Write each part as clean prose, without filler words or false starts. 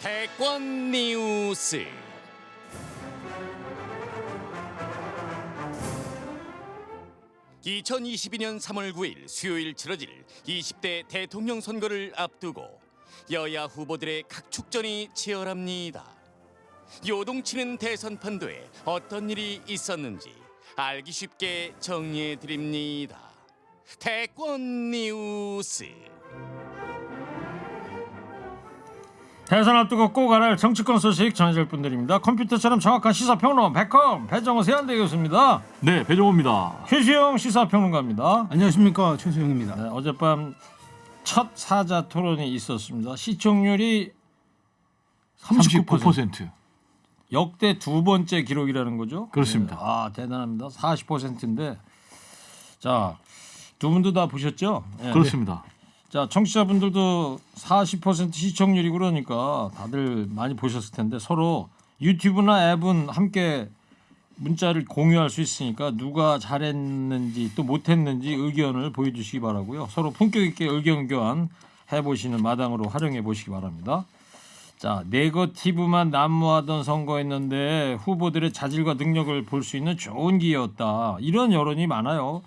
대권 뉴스. (2022년 3월 9일) 수요일 치러질 20대 대통령 선거를 앞두고 여야 후보들의 각축전이 치열합니다. 요동치는 대선 판도에 어떤 일이 있었는지 알기 쉽게 정리해 드립니다. 대권 뉴스. 대선 앞두고 꼭 알아야 할 정치권 소식 전해줄 분들입니다. 컴퓨터처럼 정확한 시사평론 백컴 배정호 세한대 교수입니다. 네, 배종호입니다. 최수영 시사평론가입니다. 안녕하십니까, 최수영입니다. 네, 어젯밤 첫 사자 토론이 있었습니다. 시청률이 39%. 역대 두 번째 기록이라는 거죠? 그렇습니다. 네, 아 대단합니다. 40%인데 자 두 분도 다 보셨죠? 네, 그렇습니다. 자 청취자분들도 40% 시청률이 그러니까 다들 많이 보셨을 텐데 서로 유튜브나 앱은 함께 문자를 공유할 수 있으니까 누가 잘했는지 또 못했는지 의견을 보여주시기 바라고요. 서로 품격 있게 의견 교환 해보시는 마당으로 활용해 보시기 바랍니다. 자 네거티브만 난무하던 선거였는데 후보들의 자질과 능력을 볼 수 있는 좋은 기회였다. 이런 여론이 많아요.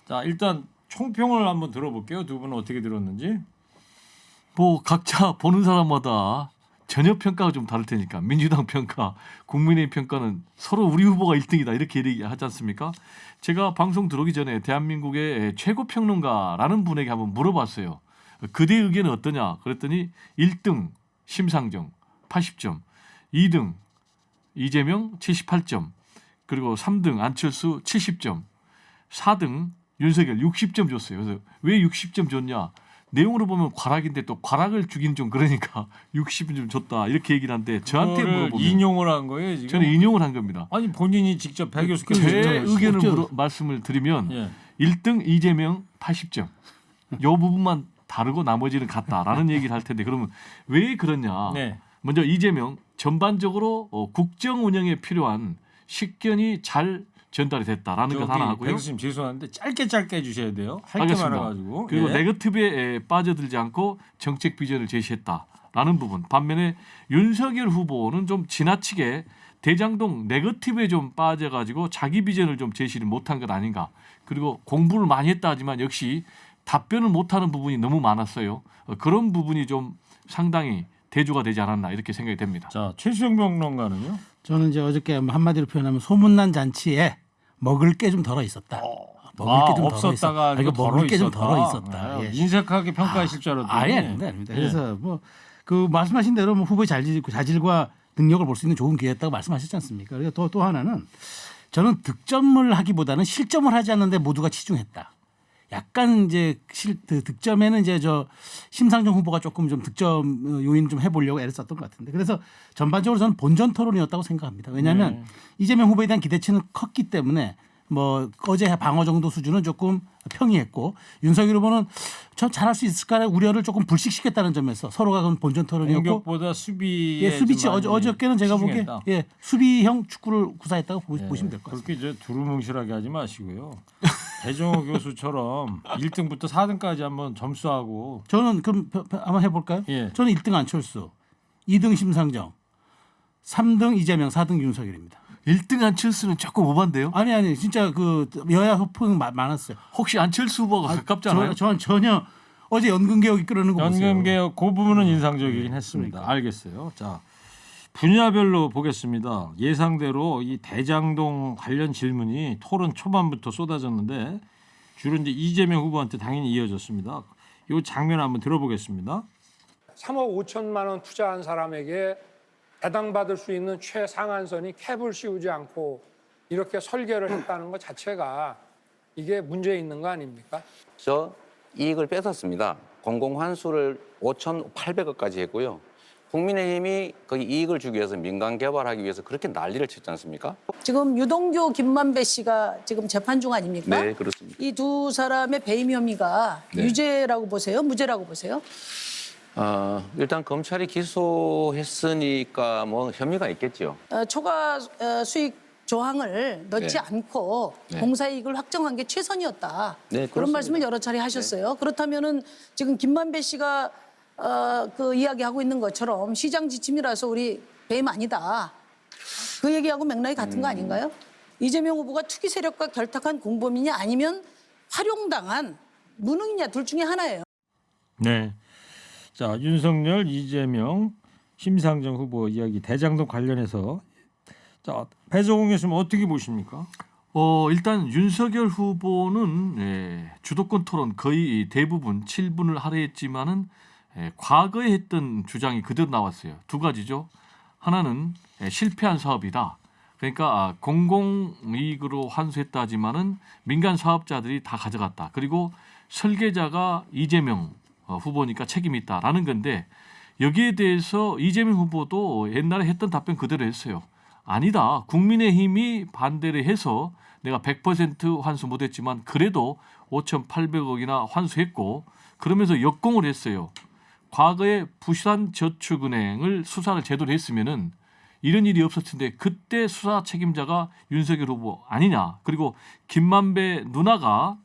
자 일단 총평을 한번 들어볼게요. 두 분은 어떻게 들었는지. 뭐 각자 보는 사람마다 전혀 평가가 좀 다를 테니까 민주당 평가, 국민의힘 평가는 서로 우리 후보가 1등이다 이렇게 얘기하지 않습니까? 제가 방송 들어오기 전에 대한민국의 최고 평론가라는 분에게 한번 물어봤어요. 그대 의견은 어떠냐? 그랬더니 1등 심상정 80점, 2등 이재명 78점, 그리고 3등 안철수 70점, 4등 윤석열 60점 줬어요. 그래서 왜 60점 줬냐? 내용으로 보면 과락인데 또 과락을 주긴 좀 그러니까 60점 줬다 이렇게 얘기를 하는데 저한테 물어보면 인용을 한 거예요 지금? 저는 인용을 한 겁니다. 아니 본인이 직접 배 교수께서 제 의견을 말씀을 드리면 예. 1등 이재명 80점. 요 부분만 다르고 나머지는 같다라는 얘기를 할 텐데 그러면 왜 그러냐? 네. 먼저 이재명 전반적으로 국정 운영에 필요한 식견이 잘 전달이 됐다라는 것 하나 하고요. 배 교수님 죄송한데 짧게 해주셔야 돼요. 할 게 알겠습니다. 많아가지고. 그리고 예. 네거티브에 빠져들지 않고 정책 비전을 제시했다라는 부분. 반면에 윤석열 후보는 좀 지나치게 대장동 네거티브에 좀 빠져가지고 자기 비전을 좀 제시를 못한 것 아닌가. 그리고 공부를 많이 했다 하지만 역시 답변을 못하는 부분이 너무 많았어요. 그런 부분이 좀 상당히 대조가 되지 않았나 이렇게 생각이 됩니다. 자 최수영 평론가는요? 저는 이제 어저께 한마디로 표현하면 소문난 잔치에 먹을 게 좀 덜어 있었다. 먹을 게 좀 덜어 없었다가 있었다. 덜어 먹을 게 좀 있었다. 덜어 있었다. 네, 예. 인색하게 평가하실 줄 알았더니. 아닙니다. 예. 그래서 뭐 그 말씀하신 대로 뭐 후보의 자질과 능력을 볼 수 있는 좋은 기회였다고 말씀하셨지 않습니까? 그리고 또 하나는 저는 득점을 하기보다는 실점을 하지 않는데 모두가 치중했다. 약간 이제 득점에는 이제 저 심상정 후보가 조금 좀 득점 요인 좀 해보려고 애를 썼던 것 같은데 그래서 전반적으로 저는 본전 토론이었다고 생각합니다. 왜냐하면 이재명 후보에 대한 기대치는 컸기 때문에 뭐 어제 방어 정도 수준은 조금 평이했고 윤석열 후보는 저 잘할 수 있을까라는 우려를 조금 불식시켰다는 점에서 서로가 그런 본전 토론이었고 공격보다 수비에 예, 수비치 좀 많이 어저께는 제가 보기에 치중했다. 예, 수비형 축구를 구사했다고 보시면 될 것 같습니다. 그렇게 이제 두루뭉실하게 하지 마시고요. 배종호 교수처럼 1등부터 4등까지 한번 점수하고. 저는 그럼 한번 해볼까요? 예. 저는 1등 안철수, 2등 심상정, 3등 이재명, 4등 윤석열입니다. 1등 안철수는 조금 오반데요. 아니 진짜 그 여야 후폭 많았어요. 혹시 안철수 후보가 가깝잖아요. 저는 전혀 어제 연금개혁 이끌어내는 거 보세요. 연금개혁 그 부분은 인상적이긴 했습니다. 그러니까. 알겠어요. 자 분야별로 보겠습니다. 예상대로 이 대장동 관련 질문이 토론 초반부터 쏟아졌는데 주로 이제 이재명 후보한테 당연히 이어졌습니다. 이 장면 한번 들어보겠습니다. 3억 5천만 원 투자한 사람에게 배당받을 수 있는 최상한선이 캡을 씌우지 않고 이렇게 설계를 했다는 것 자체가 이게 문제 있는 거 아닙니까? 저 이익을 뺏었습니다. 공공환수를 5,800억까지 했고요. 국민의힘이 거기 이익을 주기 위해서 민간 개발하기 위해서 그렇게 난리를 쳤지 않습니까? 지금 유동규, 김만배 씨가 지금 재판 중 아닙니까? 네, 그렇습니다. 이 두 사람의 배임 혐의가 네. 유죄라고 보세요? 무죄라고 보세요? 일단 검찰이 기소했으니까 뭐 혐의가 있겠죠. 초과 수익 조항을 넣지 네. 않고 네. 공사이익을 확정한 게 최선이었다. 네, 그런 그렇습니다. 말씀을 여러 차례 하셨어요. 그렇다면은 지금 김만배 씨가 그 이야기하고 있는 것처럼 시장 지침이라서 우리 배임 아니다. 그 얘기하고 맥락이 같은 거 아닌가요? 이재명 후보가 투기 세력과 결탁한 공범이냐 아니면 활용당한 무능이냐 둘 중에 하나예요. 네. 자, 윤석열, 이재명, 심상정 후보 이야기 대장동 관련해서 자, 배정훈 교수님 어떻게 보십니까? 일단 윤석열 후보는 주도권 토론 거의 대부분 7분을 할애했지만은 과거에 했던 주장이 그대로 나왔어요. 두 가지죠. 하나는 실패한 사업이다. 그러니까 공공이익으로 환수했다 하지만은 민간 사업자들이 다 가져갔다. 그리고 설계자가 이재명 후보니까 책임이 있다라는 건데 여기에 대해서 이재명 후보도 옛날에 했던 답변 그대로 했어요. 아니다. 국민의힘이 반대를 해서 내가 100% 환수 못했지만 그래도 5,800억이나 환수했고 그러면서 역공을 했어요. 과거에 부산저축은행을 수사를 제대로 했으면은 이런 일이 없었을 텐데 그때 수사 책임자가 윤석열 후보 아니냐. 그리고 김만배 누나가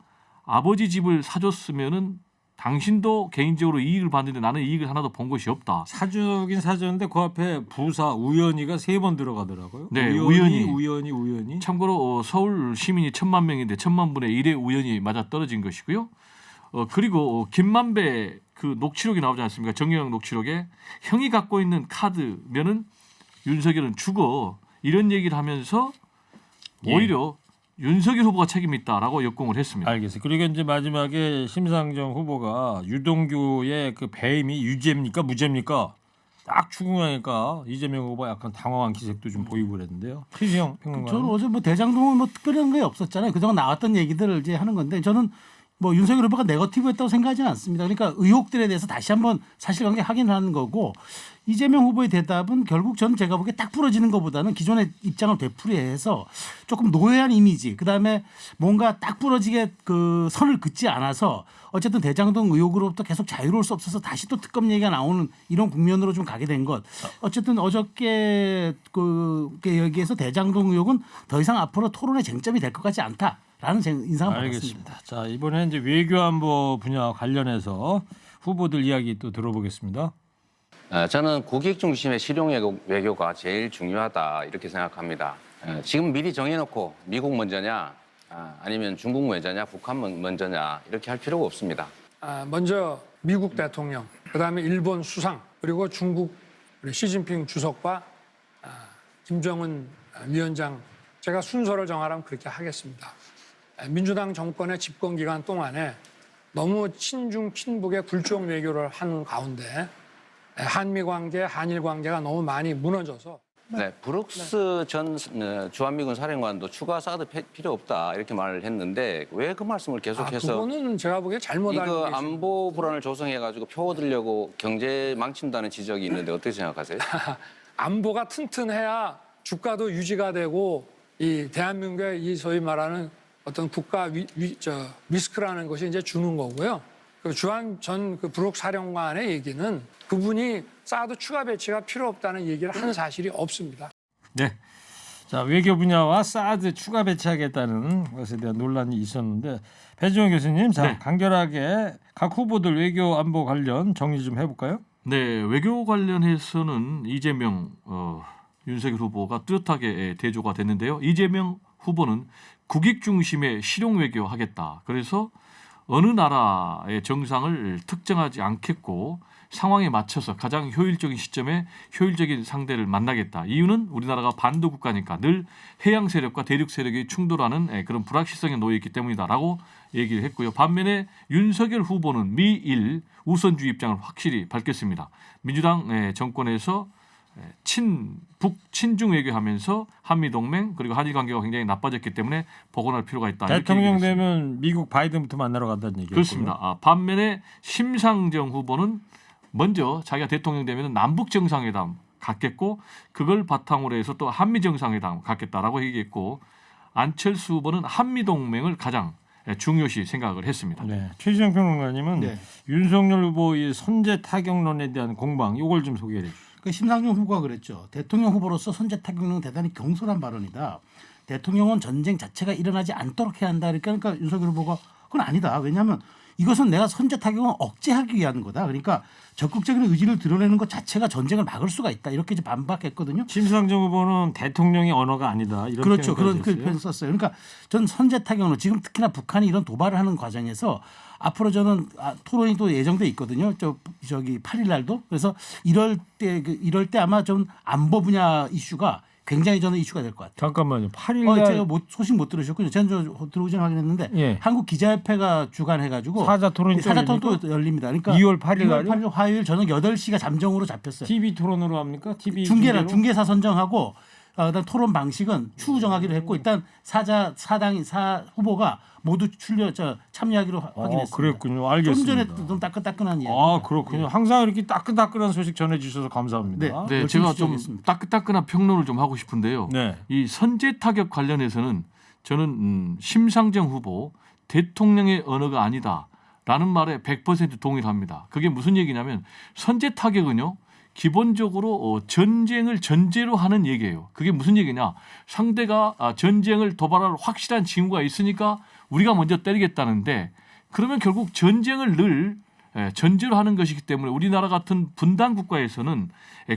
아버지 집을 사줬으면은 당신도 개인적으로 이익을 받는데 나는 이익을 하나도 본 것이 없다. 사주긴 사줬는데 그 앞에 부사 우연히가 3번 들어가더라고요. 네, 우연히. 참고로 서울 시민이 1,000만 명인데 1,000만 분의 1의 우연히 맞아 떨어진 것이고요. 그리고 김만배 그 녹취록이 나오지 않습니까? 정영학 녹취록에 형이 갖고 있는 카드면은 윤석열은 죽어 이런 얘기를 하면서 오히려 윤석열 후보가 책임이 있다라고 역공을 했습니다. 알겠어요. 그리고 이제 마지막에 심상정 후보가 유동규의 그 배임이 유죄입니까 무죄입니까? 딱 추궁하니까 이재명 후보가 약간 당황한 기색도 좀 보이고 그랬는데요. 최시영 평론가. 저는 어제 뭐 대장동은 뭐 특별한 게 없었잖아요. 그동안 나왔던 얘기들을 이제 하는 건데 저는 뭐 윤석열 후보가 네거티브였다고 생각하지는 않습니다. 그러니까 의혹들에 대해서 다시 한번 사실관계 확인하는 거고 이재명 후보의 대답은 결국 저는 제가 보기에 딱 부러지는 것보다는 기존의 입장을 되풀이해서 조금 노예한 이미지 그다음에 뭔가 딱 부러지게 그 선을 긋지 않아서 어쨌든 대장동 의혹으로부터 계속 자유로울 수 없어서 다시 또 특검 얘기가 나오는 이런 국면으로 좀 가게 된 것. 어쨌든 어저께 그 여기에서 대장동 의혹은 더 이상 앞으로 토론의 쟁점이 될 것 같지 않다. 라는 인상을 받았습니다. 알겠습니다. 자, 이번에 이제 외교안보 분야 관련해서 후보들 이야기 또 들어보겠습니다. 저는 국익 중심의 실용 외교가 제일 중요하다 이렇게 생각합니다. 지금 미리 정해놓고 미국 먼저냐 아니면 중국 먼저냐 북한 먼저냐 이렇게 할 필요가 없습니다. 먼저 미국 대통령, 그다음에 일본 수상, 그리고 중국 우리 시진핑 주석과 김정은 위원장 제가 순서를 정하라면 그렇게 하겠습니다. 민주당 정권의 집권 기간 동안에 너무 친중 친북의 굴종 외교를 하는 가운데 한미 관계, 한일 관계가 너무 많이 무너져서 네, 브룩스 전 주한미군 사령관도 추가 사드 필요 없다 이렇게 말을 했는데 왜 그 말씀을 계속해서 그거는 제가 보기에 잘못 알고 이거 계십니다. 안보 불안을 조성해가지고 표 얻으려고 경제 망친다는 지적이 있는데 어떻게 생각하세요? 안보가 튼튼해야 주가도 유지가 되고 이 대한민국의 이 소위 말하는 어떤 국가 리스크라는 것이 이제 주는 거고요. 그 주한 전 그 브룩 사령관의 얘기는 그분이 사드 추가 배치가 필요 없다는 얘기를 하는 사실이 없습니다. 네. 자, 외교 분야와 사드 추가 배치하겠다는 것에 대한 논란이 있었는데 배종원 교수님, 자, 네. 간결하게 각 후보들 외교 안보 관련 정리 좀 해볼까요? 네, 외교 관련해서는 이재명 윤석열 후보가 뚜렷하게 대조가 됐는데요. 이재명 후보는 국익 중심의 실용 외교 하겠다. 그래서 어느 나라의 정상을 특정하지 않겠고 상황에 맞춰서 가장 효율적인 시점에 효율적인 상대를 만나겠다. 이유는 우리나라가 반도 국가니까 늘 해양 세력과 대륙 세력이 충돌하는 그런 불확실성에 놓여 있기 때문이다라고 얘기를 했고요. 반면에 윤석열 후보는 미일 우선주의 입장을 확실히 밝혔습니다. 민주당 정권에서 친북 친중 외교하면서 한미 동맹 그리고 한일 관계가 굉장히 나빠졌기 때문에 복원할 필요가 있다. 대통령 되면 미국 바이든부터 만나러 간다는 얘기였고요. 그렇습니다. 반면에 심상정 후보는 먼저 자기가 대통령 되면 남북 정상회담 갖겠고 그걸 바탕으로 해서 또 한미 정상회담 갖겠다라고 얘기했고 안철수 후보는 한미 동맹을 가장 중요시 생각을 했습니다. 네. 최시영 평론가님은 네. 윤석열 후보의 선제 타격론에 대한 공방 이걸 좀 소개해 주시죠. 그 심상정 후보가 그랬죠. 대통령 후보로서 선제 타격은 대단히 경솔한 발언이다. 대통령은 전쟁 자체가 일어나지 않도록 해야 한다. 그러니까 윤석열 후보가 그건 아니다. 왜냐하면 이것은 내가 선제 타격을 억제하기 위한 거다. 그러니까 적극적인 의지를 드러내는 것 자체가 전쟁을 막을 수가 있다. 이렇게 이제 반박했거든요. 심상정 후보는 대통령의 언어가 아니다. 이런 그렇죠. 표현까지 그런 했어요. 표현 썼어요. 그러니까 전 선제 타격으로 지금 특히나 북한이 이런 도발을 하는 과정에서 앞으로 저는 토론이 또 예정돼 있거든요. 저기 8일 날도. 그래서 이럴 때 아마 좀 안보 분야 이슈가 굉장히 저는 이슈가 될 것 같아요. 잠깐만요. 8일 날 제가 소식 못 들으셨군요. 저는 들어오지 확인했는데 예. 한국 기자협회가 주관해가지고 사자 토론이 또 열립니다. 그러니까 2월 8일 8일 화요일 저녁 8시가 잠정으로 잡혔어요. TV 토론으로 합니까? TV 중계사 선정하고 그다음 토론 방식은 추후 정하기로 했고 일단 사 후보가 모두 참여하기로 확인했습니다. 그랬군요. 알겠습니다. 좀 전에 좀 따끈따끈한 이야기. 그렇군요. 항상 이렇게 따끈따끈한 소식 전해주셔서 감사합니다. 네, 열심히 제가 좀 추적했습니다. 따끈따끈한 평론을 좀 하고 싶은데요. 네. 이 선제 타격 관련해서는 저는 심상정 후보 대통령의 언어가 아니다라는 말에 100% 동의합니다. 그게 무슨 얘기냐면 선제 타격은요. 기본적으로 전쟁을 전제로 하는 얘기예요. 그게 무슨 얘기냐? 상대가 전쟁을 도발할 확실한 징후가 있으니까 우리가 먼저 때리겠다는데 그러면 결국 전쟁을 늘 전제로 하는 것이기 때문에 우리나라 같은 분단 국가에서는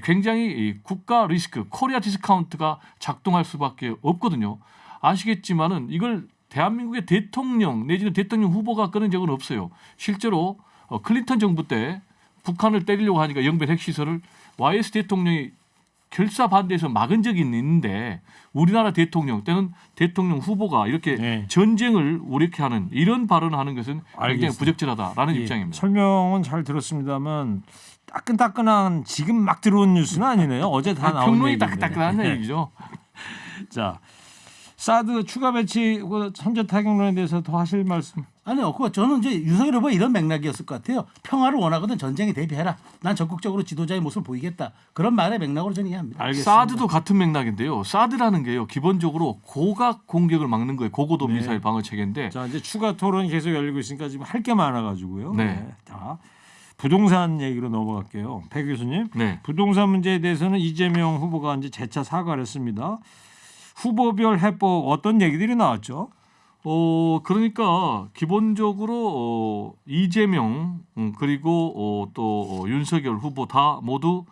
굉장히 국가 리스크, 코리아 디스카운트가 작동할 수밖에 없거든요. 아시겠지만은 이걸 대한민국의 대통령 내지는 대통령 후보가 끊은 적은 없어요. 실제로 클린턴 정부 때 북한을 때리려고 하니까 영변 핵시설을 YS 대통령이 결사 반대해서 막은 적이 있는데 우리나라 대통령 때는 대통령 후보가 이렇게 네. 전쟁을 우려케 하는 이런 발언을 하는 것은 굉장히 알겠습니다. 부적절하다라는 예, 입장입니다. 설명은 잘 들었습니다만 따끈따끈한 지금 막 들어온 뉴스는 아니네요. 어제 다 나온 평론이 얘기인데. 따끈따끈한 네. 얘기죠. 자, 사드 추가 배치 선제 타격론에 대해서 더 하실 말씀? 아니요. 저는 이제 윤석열 후보 이런 맥락이었을 것 같아요. 평화를 원하거든 전쟁에 대비해라. 난 적극적으로 지도자의 모습을 보이겠다. 그런 말의 맥락으로 저는 이해합니다. 알겠습니다. 사드도 같은 맥락인데요. 사드라는 게요. 기본적으로 고각 공격을 막는 거예요. 고고도 네. 미사일 방어 체계인데 자, 이제 추가 토론이 계속 열리고 있으니까 지금 할 게 많아가지고요. 네. 자, 부동산 얘기로 넘어갈게요. 배 교수님. 네. 부동산 문제에 대해서는 이재명 후보가 이제 재차 사과를 했습니다. 후보별 해법 어떤 얘기들이 나왔죠? 그러니까 기본적으로 이재명 그리고 또 윤석열 후보 다 모두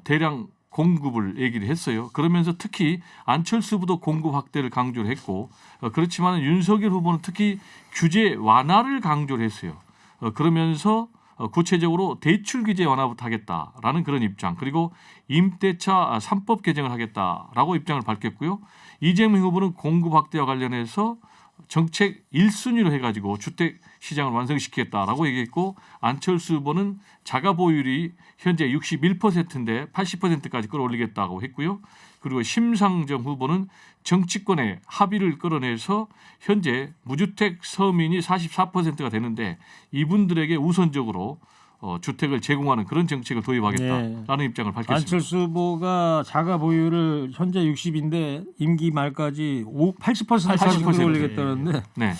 대량 공급을 얘기를 했어요. 그러면서 특히 안철수 후보도 공급 확대를 강조를 했고 그렇지만 윤석열 후보는 특히 규제 완화를 강조를 했어요. 그러면서 구체적으로 대출 규제 완화부터 하겠다라는 그런 입장 그리고 임대차 3법 개정을 하겠다라고 입장을 밝혔고요. 이재명 후보는 공급 확대와 관련해서 정책 1순위로 해가지고 주택 시장을 완성시키겠다라고 얘기했고 안철수 후보는 자가 보유율이 현재 61%인데 80%까지 끌어올리겠다고 했고요. 그리고 심상정 후보는 정치권의 합의를 끌어내서 현재 무주택 서민이 44%가 되는데 이분들에게 우선적으로 주택을 제공하는 그런 정책을 도입하겠다라는 네. 입장을 밝혔습니다. 안철수 후보가 자가 보유를 현재 60인데 임기 말까지 80%까지 80%. 끌어올리겠다는데 네.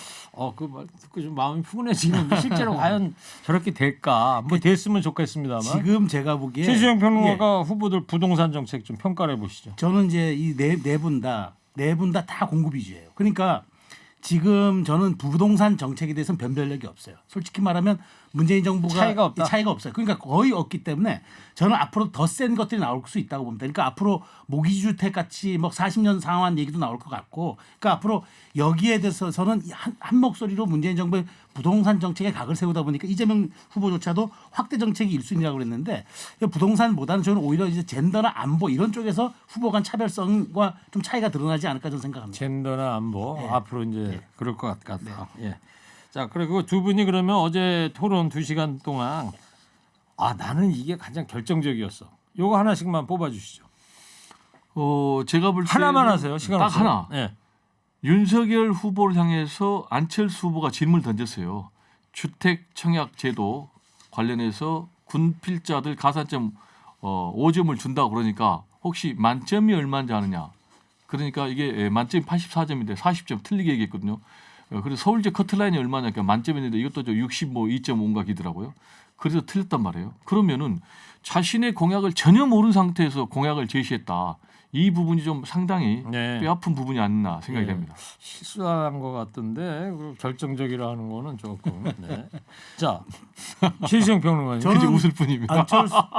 그 말 듣고 좀 마음이 푸근해지는데 실제로 과연 저렇게 될까? 뭐 됐으면 좋겠습니다만. 지금 제가 보기에 최수영 평론가가 후보들 부동산 정책 좀 평가해 보시죠. 저는 이제 이 네 분 다 공급 위주예요. 그러니까 지금 저는 부동산 정책에 대해서는 변별력이 없어요. 솔직히 말하면 문재인 정부가 차이가 없다. 차이가 없어요. 그러니까 거의 없기 때문에 저는 앞으로 더 센 것들이 나올 수 있다고 봅니다. 그러니까 앞으로 모기주택 같이 뭐 40년 상환 얘기도 나올 것 같고, 그러니까 앞으로 여기에 대해서는 한 목소리로 문재인 정부의 부동산 정책에 각을 세우다 보니까 이재명 후보조차도 확대 정책이 1순위라고 그랬는데 부동산보다는 저는 오히려 이제 젠더나 안보 이런 쪽에서 후보 간 차별성과 좀 차이가 드러나지 않을까 저는 생각합니다. 젠더나 안보 네. 앞으로 이제 네. 그럴 것 같다. 예. 자, 그리고 두 분이 그러면 어제 토론 2시간 동안 나는 이게 가장 결정적이었어. 요거 하나씩만 뽑아 주시죠. 제가 볼 때는 하나만 하세요. 시간 딱 없어요. 하나. 예. 윤석열 후보를 향해서 안철수 후보가 질문을 던졌어요. 주택 청약 제도 관련해서 군필자들 가산점 5점을 준다고 그러니까 혹시 만점이 얼마인지 아느냐. 그러니까 이게 만점이 84점인데 40점 틀리게 얘기했거든요. 그래서 서울제 커트라인이 얼마냐. 그러니까 만점인데 이것도 60 2.5인가 기더라고요. 그래서 틀렸단 말이에요. 그러면은 자신의 공약을 전혀 모르는 상태에서 공약을 제시했다. 이 부분이 좀 상당히 네. 뼈아픈 부분이 아니나 생각이 네. 됩니다. 실수한 것 같던데 그 결정적이라 하는 거는 조금. 네. 자, 최시영 평론가님. 그저 웃을 뿐입니다.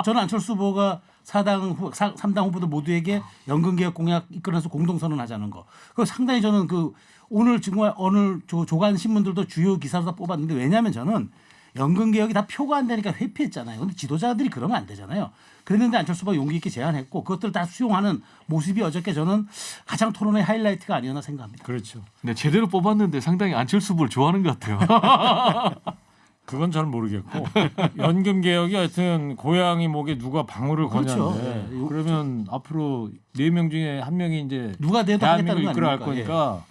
저는 안철수 후보가 3당 후보들 모두에게 연금개혁 공약 이끌어서 공동선언하자는 거. 그거 상당히 저는 그 오늘 정말 오늘 조간 신문들도 주요 기사로 다 뽑았는데 왜냐하면 저는 연금개혁이 다 표가 안 되니까 회피했잖아요. 근데 지도자들이 그러면 안 되잖아요. 그랬는데 안철수 후보가 용기 있게 제안했고 그것들을 다 수용하는 모습이 어저께 저는 가장 토론의 하이라이트가 아니었나 생각합니다. 그렇죠. 네, 제대로 뽑았는데 상당히 안철수 후보를 좋아하는 것 같아요. 그건 잘 모르겠고 연금 개혁이 하여튼 고양이 목에 누가 방울을 그렇죠. 거냐는데 네. 그러면 앞으로 4명 중에 한 명이 이제 누가 돼도 대한민국을 하겠다는 거 이끌어 갈 아닙니까? 거니까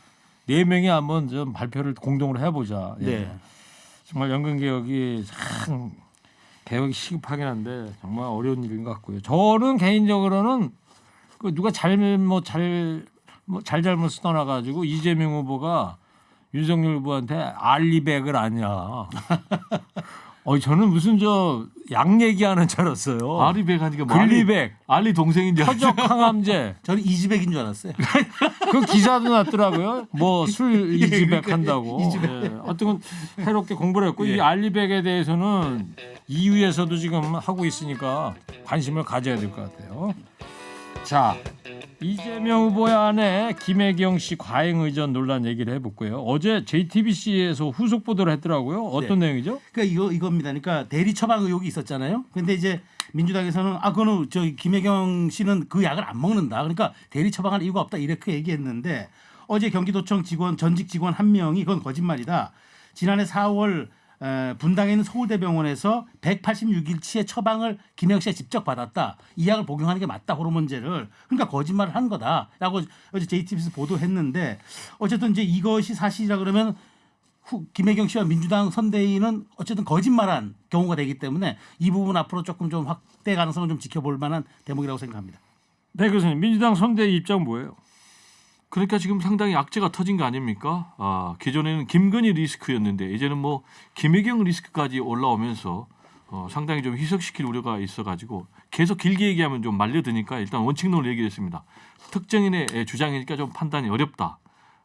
4명이 한번 좀 발표를 공동으로 해보자. 예. 네. 정말 연금 개혁이 참 개혁이 시급하긴 한데 정말 어려운 일인 것 같고요. 저는 개인적으로는 그 누가 잘잘못을 떠나가지고 이재명 후보가 윤석열 후보한테 알리백을 아냐. 저는 무슨 약 얘기하는 줄 알았어요. 아리백 하니까 뭐 글리백, 알리 동생인 줄 알았죠. 표적 항암제. 저는 이지백인 줄 알았어요. 그 기사도 났더라고요. 뭐 술 이지백 그러니까 한다고. 예. 어떤 새롭게 공부를 했고 이 알리백에 대해서는 EU에서도 지금 하고 있으니까 관심을 가져야 될 것 같아요. 자, 이재명 후보의 아내 김혜경 씨 과잉 의전 논란 얘기를 해볼고요. 어제 JTBC에서 후속 보도를 했더라고요. 어떤 내용이죠? 그러니까 이겁니다. 그러니까 대리 처방 의혹이 있었잖아요. 근데 이제 민주당에서는 그거는 김혜경 씨는 그 약을 안 먹는다. 그러니까 대리 처방할 이유가 없다 이렇게 얘기했는데 어제 경기도청 전직 직원 한 명이 그건 거짓말이다. 지난해 4월 분당에 있는 서울대병원에서 186일치의 처방을 김혜경 씨가 직접 받았다. 이 약을 복용하는 게 맞다. 호르몬제를. 그러니까 거짓말을 한 거다라고 어제 JTBC에서 보도했는데 어쨌든 이제 이것이 사실이라 그러면 김혜경 씨와 민주당 선대위는 어쨌든 거짓말한 경우가 되기 때문에 이 부분 앞으로 조금 좀 확대 가능성을 좀 지켜볼 만한 대목이라고 생각합니다. 네, 교수님. 민주당 선대위 입장 뭐예요? 그러니까 지금 상당히 악재가 터진 거 아닙니까? 기존에는 김건희 리스크였는데 이제는 뭐 김혜경 리스크까지 올라오면서 상당히 좀 희석시킬 우려가 있어가지고 계속 길게 얘기하면 좀 말려드니까 일단 원칙론을 얘기했습니다. 특정인의 주장이니까 좀 판단이 어렵다.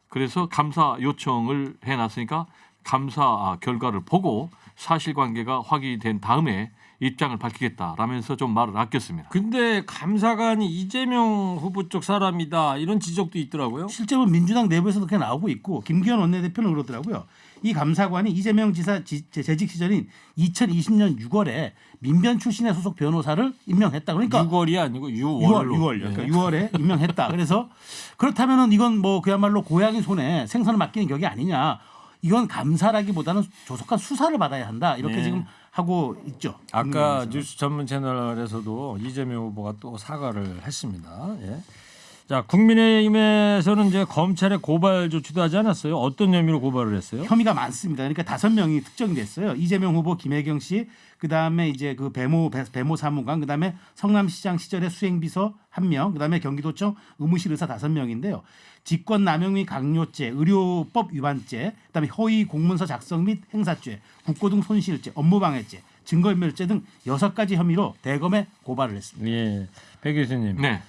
그래서 감사 요청을 해놨으니까 감사 결과를 보고 사실관계가 확인된 다음에 입장을 밝히겠다라면서 좀 말을 아꼈습니다. 근데 감사관이 이재명 후보 쪽 사람이다 이런 지적도 있더라고요. 실제로 민주당 내부에서도 그렇게 나오고 있고 김기현 원내대표는 그러더라고요. 이 감사관이 이재명 지사 재직 시절인 2020년 6월에 민변 출신의 소속 변호사를 임명했다. 그러니까 6월이 아니고 6월로. 6월 그러니까 6월에 임명했다. 그래서 그렇다면은 이건 뭐 그야말로 고양이 손에 생선을 맡기는 격이 아니냐. 이건 감사라기보다는 조속한 수사를 받아야 한다. 이렇게 네. 지금 하고 있죠. 아까 뉴스 전문 채널에서도 이재명 후보가 또 사과를 했습니다. 예. 자, 국민의힘에서는 이제 검찰에 고발 조치도 하지 않았어요. 어떤 혐의로 고발을 했어요? 혐의가 많습니다. 그러니까 5명이 특정됐어요. 이재명 후보, 김혜경 씨, 그다음에 이제 그 배모 사무관, 그다음에 성남시장 시절의 수행비서 1명, 그다음에 경기도청 의무실 의사 5명인데요. 직권남용 및 강요죄, 의료법 위반죄, 그다음에 허위 공문서 작성 및 행사죄, 국고등 손실죄, 업무방해죄, 증거인멸죄 등 6가지 혐의로 대검에 고발을 했습니다. 예, 배 교수님. 네.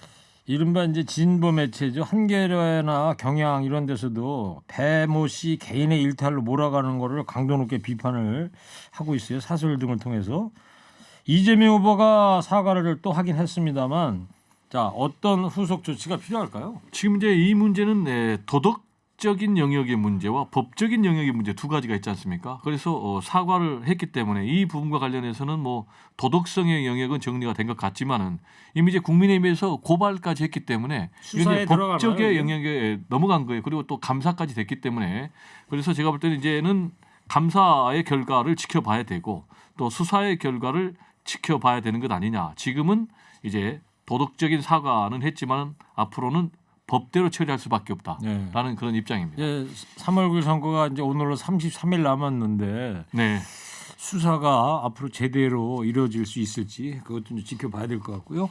이른바 이제 진보 매체죠. 한겨레나 경향 이런 데서도 배모 씨 개인의 일탈로 몰아가는 거를 강도 높게 비판을 하고 있어요. 사설 등을 통해서. 이재명 후보가 사과를 또 하긴 했습니다만 자, 어떤 후속 조치가 필요할까요? 지금 이제 이 문제는 도덕적인 영역의 문제와 법적인 영역의 문제 두 가지가 있지 않습니까? 그래서 사과를 했기 때문에 이 부분과 관련해서는 뭐 도덕성의 영역은 정리가 된 것 같지만은 이미 이제 국민의힘에서 고발까지 했기 때문에 수사에 법적의 들어가나요, 영역에 넘어간 거예요. 그리고 또 감사까지 됐기 때문에 그래서 제가 볼 때는 이제는 감사의 결과를 지켜봐야 되고 또 수사의 결과를 지켜봐야 되는 것 아니냐. 지금은 이제 도덕적인 사과는 했지만 앞으로는 법대로 처리할 수밖에 없다라는 네. 그런 입장입니다. 이제 3월 9일 선거가 이제 오늘로 33일 남았는데 네. 수사가 앞으로 제대로 이루어질 수 있을지 그것도 좀 지켜봐야 될 것 같고요.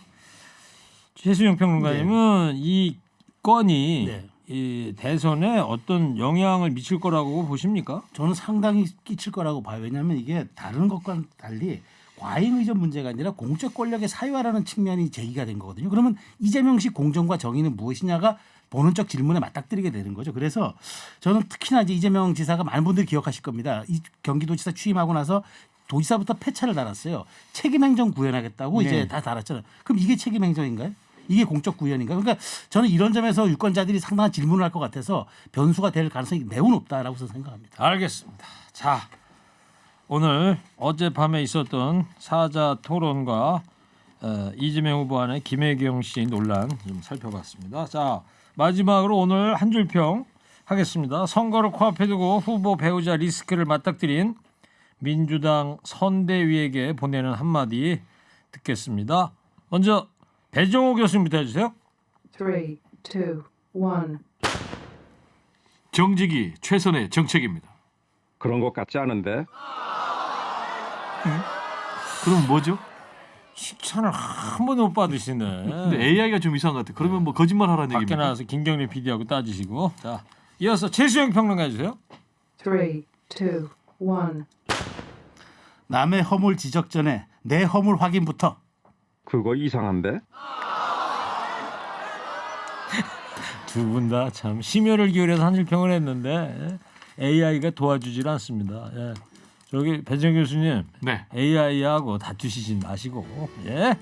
최수영 평론가님은 이 건이 네. 이 대선에 어떤 영향을 미칠 거라고 보십니까? 저는 상당히 끼칠 거라고 봐요. 왜냐하면 이게 다른 것과는 달리 과잉 의존 문제가 아니라 공적 권력의 사유화라는 측면이 제기가 된 거거든요. 그러면 이재명식 공정과 정의는 무엇이냐가 본원적 질문에 맞닥뜨리게 되는 거죠. 그래서 저는 특히나 이제 이재명 지사가 많은 분들이 기억하실 겁니다. 이 경기도지사 취임하고 나서 도지사부터 폐차를 달았어요. 책임행정 구현하겠다고 네. 이제 다 달았잖아요. 그럼 이게 책임행정인가요? 이게 공적 구현인가? 그러니까 저는 이런 점에서 유권자들이 상당한 질문을 할 것 같아서 변수가 될 가능성이 매우 높다라고 저는 생각합니다. 알겠습니다. 자, 오늘 어젯밤에 있었던 사자 토론과 이재명 후보 안에 김혜경 씨 논란 좀 살펴봤습니다. 자, 마지막으로 오늘 한 줄 평 하겠습니다. 선거를 코앞에 두고 후보 배우자 리스크를 맞닥뜨린 민주당 선대위에게 보내는 한마디 듣겠습니다. 먼저 배정호 교수님부터 해주세요. 3, 2, 1. 정직이 최선의 정책입니다. 그런 것 같지 않은데? 그럼 뭐죠? 칭찬을 한 번도 못 받으시네. 근데 AI가 좀 이상한 것 같아. 그러면 뭐 거짓말하라는 밖에 얘기입니까? 나와서 김경래 PD하고 따지시고. 자, 이어서 최수영 평론가 해주세요. 3, 2, 1. 남의 허물 지적 전에 내 허물 확인부터. 그거 이상한데? 두 분 다 참 심혈을 기울여서 한 줄 평을 했는데 AI가 도와주질 않습니다. 예. 저기 배정 교수님 네. AI하고 다투시진 마시고 예.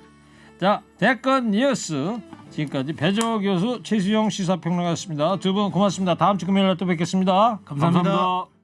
자, 대권 뉴스 지금까지 배정 교수 최수영 시사평론가였습니다. 두 분 고맙습니다. 다음 주 금요일 날 또 뵙겠습니다. 감사합니다. 감사합니다.